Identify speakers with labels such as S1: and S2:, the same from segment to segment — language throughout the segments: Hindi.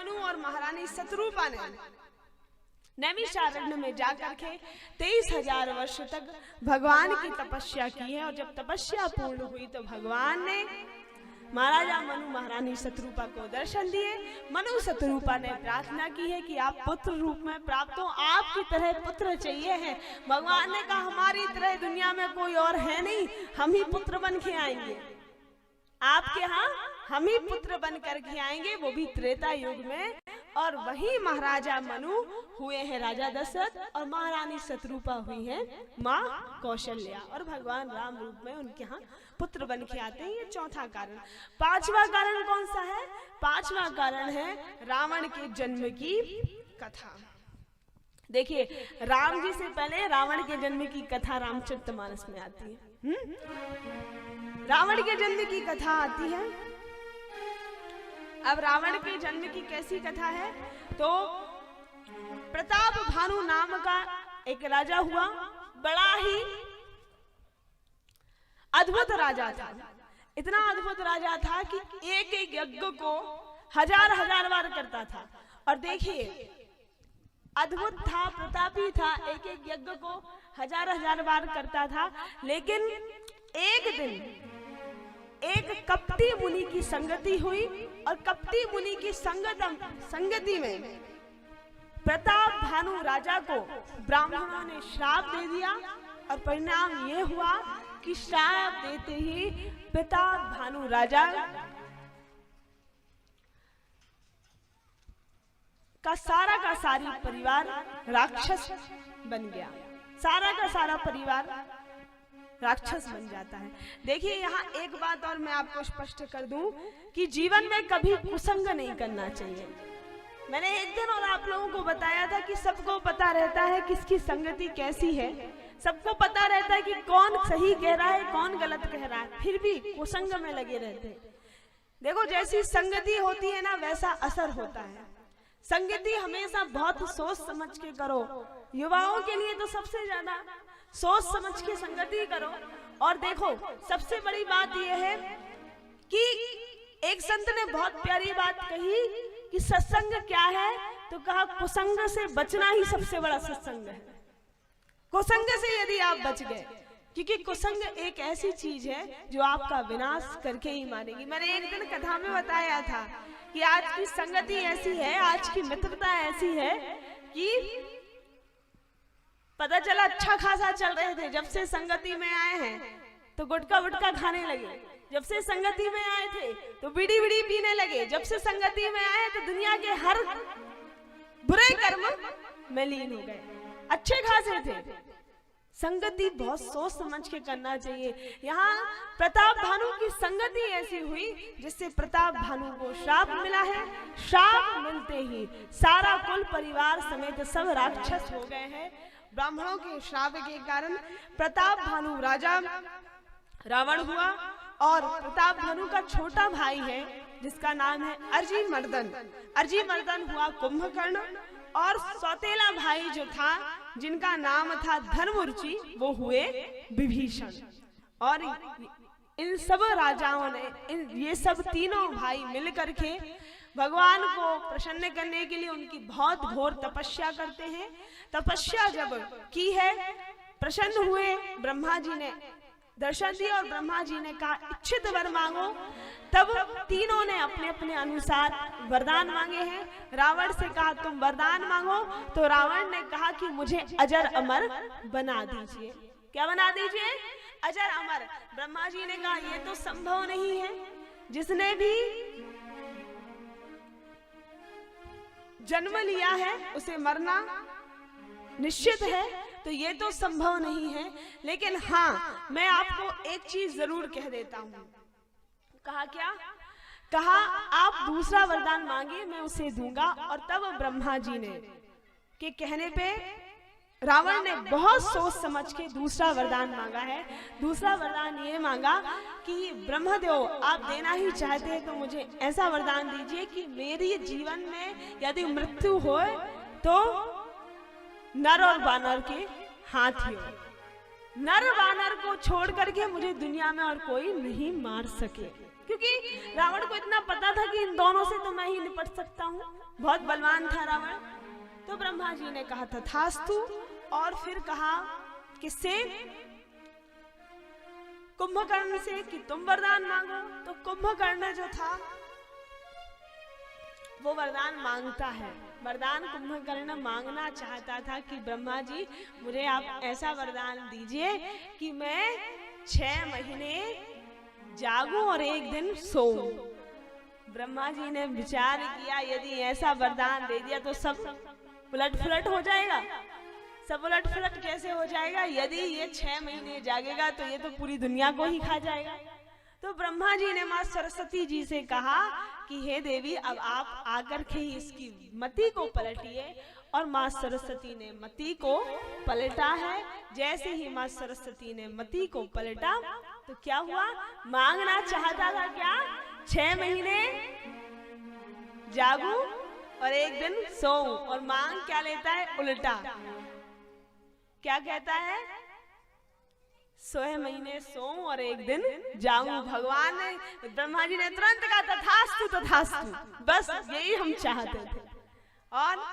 S1: मनु और महारानी शतरूपा ने नैमिषारण्य में जाकर के 23,000 वर्ष तक भगवान की तपस्या की है। और जब तपस्या पूर्ण हुई तो भगवान ने महाराजा मनु महारानी शतरूपा को दर्शन दिए। मनु शतरूपा ने प्रार्थना की है कि आप पुत्र रूप में प्राप्त हो, आपकी तरह पुत्र चाहिए है। भगवान ने कहा हमारी तरह दुनिया में कोई और है नहीं, हम ही पुत्र बन के आएंगे आपके यहाँ, हम ही पुत्र बन करके आएंगे, वो भी त्रेता युग में। और वही महाराजा मनु हुए हैं राजा दशरथ और महारानी शतरूपा हुई हैं माँ कौशल्या, और भगवान राम रूप में उनके यहाँ पुत्र बन के आते हैं। ये चौथा कारण। पांचवा कारण कौन सा है? पांचवा कारण है रावण के जन्म की कथा। देखिए, राम जी से पहले रावण के जन्म की कथा रामचरितमानस में आती है। रावण के जन्म की कथा आती है। अब रावण के जन्म की कैसी कथा है? तो प्रताप भानु नाम का एक राजा हुआ, बड़ा ही अद्भुत राजा था। इतना अद्भुत राजा था कि एक एक यज्ञ को हजार हजार बार करता था। और देखिए, अद्भुत था, प्रतापी था, एक एक यज्ञ को हजार हजार बार करता था। लेकिन एक दिन एक कपटी मुनि की संगति हुई और कपटी मुनि की संगति में प्रताप भानु राजा को ब्राह्मणों ने श्राप दे दिया। और परिणाम ये हुआ कि श्राप देते ही प्रताप भानु राजा का सारी परिवार राक्षस बन गया। सारा का सारा परिवार राक्षस बन जाता है। देखिए, यहाँ एक बात और मैं आपको स्पष्ट कर दूं कि जीवन में कभी कुसंग नहीं करना चाहिए। मैंने एक दिन और आप लोगों को बताया था कि सबको पता रहता है किसकी संगति कैसी है, सबको पता रहता है कि कौन सही कह रहा है कौन गलत कह रहा है, फिर भी कुसंग में लगे रहते हैं। देखो, जैसी संगति होती है ना वैसा असर होता है। संगति हमेशा बहुत सोच समझ के करो। युवाओं के लिए तो सबसे ज्यादा सोच समझ के संगति करो। और देखो, सबसे बड़ी बात यह है कि एक संत ने बहुत प्यारी बात कही कि सत्संग क्या है, तो कहा कुसंग से बचना ही सबसे बड़ा सत्संग है। कुसंग से यदि आप बच गए, क्योंकि कुसंग एक ऐसी चीज है जो आपका विनाश करके ही मानेगी। मैंने एक दिन कथा में बताया था कि आज की संगति ऐसी है, आज की मित्रता ऐसी है कि पता चला अच्छा खासा चल रहे थे, जब से संगति में आए हैं तो गुटखा वुटखा खाने लगे, जब से संगति में आए थे तो बीड़ी बीड़ी पीने लगे, जब से संगति में आए तो दुनिया के हर बुरे कर्म में लीन हो गए। अच्छे खासे थे। संगति बहुत सोच समझ के करना चाहिए। यहाँ प्रताप भानु की संगति ऐसी हुई जिससे प्रताप भानु को श्राप मिला है। श्राप मिलते ही सारा कुल परिवार समेत सब राक्षस हो गए हैं। ब्राह्मणों के श्राप के कारण प्रताप भानु राजा रावण हुआ। और प्रताप भानु का छोटा भाई है जिसका नाम है अर्जीमर्दन। अर्जीमर्दन हुआ कुंभकर्ण। और सौतेला भाई जो था जिनका नाम था धर्मरुचि, वो हुए विभीषण। और इन सब राजाओं ने ये सब तीनों भाई मिलकर के भगवान को प्रसन्न करने के लिए उनकी बहुत घोर तपस्या करते हैं। तपस्या जब की है, प्रसन्न हुए, ब्रह्मा जी ने दर्शन दिया और ब्रह्मा जी ने कहा इच्छित वर मांगो। तब तीनों ने अपने अपने अनुसार वरदान मांगे हैं। रावण से कहा तुम वरदान मांगो, तो रावण ने कहा कि मुझे अजर अमर बना दीजिए। क्या बना दीजिए? अजर अमर। ब्रह्मा जी ने कहा यह तो संभव नहीं है, जिसने भी जन्म लिया है उसे मरना निश्चित है, तो ये तो संभव नहीं है। लेकिन हाँ, मैं आपको एक चीज जरूर कह देता हूं। कहा क्या? कहा आप दूसरा वरदान मांगे, मैं उसे दूंगा। और तब ब्रह्मा जी ने के कहने पे रावण ने बहुत सोच समझ के दूसरा वरदान मांगा है। दूसरा वरदान ये मांगा कि ब्रह्मदेव आप देना ही चाहते हैं तो मुझे ऐसा वरदान दीजिए कि मेरी जीवन में यदि मृत्यु हो तो नर और वानर के हाथियों, नर वानर को छोड़ करके मुझे दुनिया में और कोई नहीं मार सके। क्योंकि रावण को इतना पता था कि इन दोनों से तो मैं ही निपट सकता हूँ, बहुत बलवान था रावण। तो ब्रह्मा जी ने कहा तथास्तु, और फिर कहा किससे? कुंभकर्ण से कि तुम वरदान मांगो। तो कुंभकर्ण जो था वो वरदान मांगता है। वरदान कुंभकर्ण मांगना चाहता था कि ब्रह्मा जी मुझे आप ऐसा वरदान दीजिए कि मैं 6 महीने जागूं और एक दिन सोऊं। ब्रह्मा जी ने विचार किया, यदि ऐसा वरदान दे दिया तो सब उलट फुलट हो जाएगा। सब उलट फुलट कैसे हो जाएगा? यदि ये 6 महीने जागेगा तो ये तो पूरी दुनिया को ही खा जाएगा। तो ब्रह्मा जी ने माँ सरस्वती जी से कहा कि हे देवी, अब आप आकर के ही इसकी मति को पलटिए। और माँ सरस्वती ने मति को पलटा है। जैसे ही माँ सरस्वती ने मति को पलटा तो क्या हुआ? मांगना चाहता था क्या? 6 महीने जागूं और एक दिन सोऊं, और मांग क्या लेता है? उल्टा। क्या कहता है? 6 महीने सोऊं और एक दिन जाऊं। भगवान ने, ब्रह्मा जी ने तुरंत कहा तथास्तु तथास्तु, बस यही हम चाहते थे। और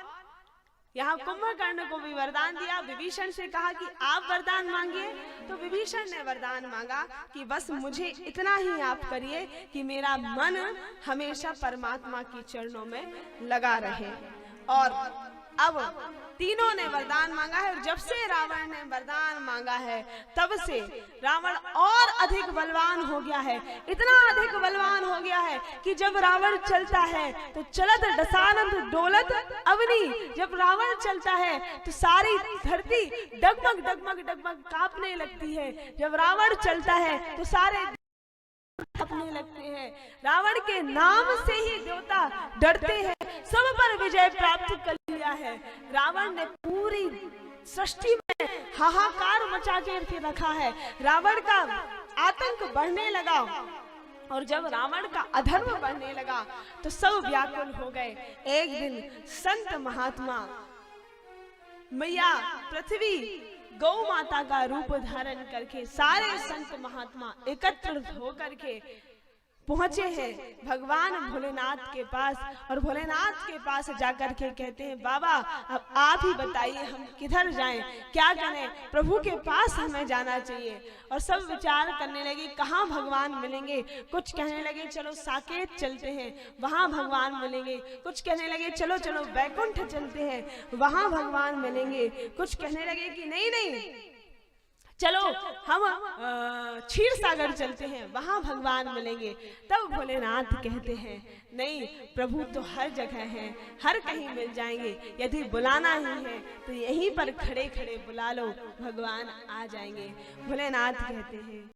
S1: यहाँ कुंभकर्ण को भी वरदान दिया। विभीषण से कहा कि आप वरदान मांगिए। तो विभीषण ने वरदान मांगा कि बस मुझे इतना ही आप करिए कि मेरा मन हमेशा परमात्मा की चरणों में लगा रहे। और अब तीनों ने वरदान मांगा है, और जब से रावण ने वरदान मांगा है तब से रावण और अधिक बलवान हो गया है। इतना अधिक बलवान हो गया है कि जब रावण चलता है तो चलत दशानंद डोलत अवनी। जब रावण चलता है तो सारी धरती डगमग डगमग डगमग कांपने लगती है। जब रावण चलता है तो सारे कांपने लगते हैं। रावण के नाम से ही देवता डरते हैं। सब पर विजय प्राप्त कर लिया है। रावण ने पूरी सृष्टि में हाहाकार मचा के रखा है। रावण का आतंक बढ़ने लगा, और जब रावण का अधर्म बढ़ने लगा तो सब व्याकुल हो गए। एक दिन संत महात्मा मैया पृथ्वी गौ माता का रूप धारण करके सारे संत महात्मा एकत्रित होकर के पहुंचे हैं भगवान भोलेनाथ के पास। और भोलेनाथ के पास जाकर के कहते हैं, बाबा अब आप ही बताइए हम किधर जाएं, क्या करें? प्रभु के पास हमें जाना चाहिए। और सब विचार करने लगे कहाँ भगवान मिलेंगे। कुछ कहने लगे चलो साकेत चलते हैं, वहां भगवान मिलेंगे। कुछ कहने लगे चलो चलो बैकुंठ चलते हैं, वहां भगवान मिलेंगे। कुछ कहने लगे कि नहीं नहीं चलो हम क्षीर सागर चलते हैं, वहां भगवान मिलेंगे। तब भोलेनाथ कहते हैं नहीं, प्रभु तो हर जगह हैं, हर कहीं मिल जाएंगे। यदि बुलाना ही है तो यहीं पर खड़े खड़े बुला लो, भगवान आ जाएंगे। भोलेनाथ कहते हैं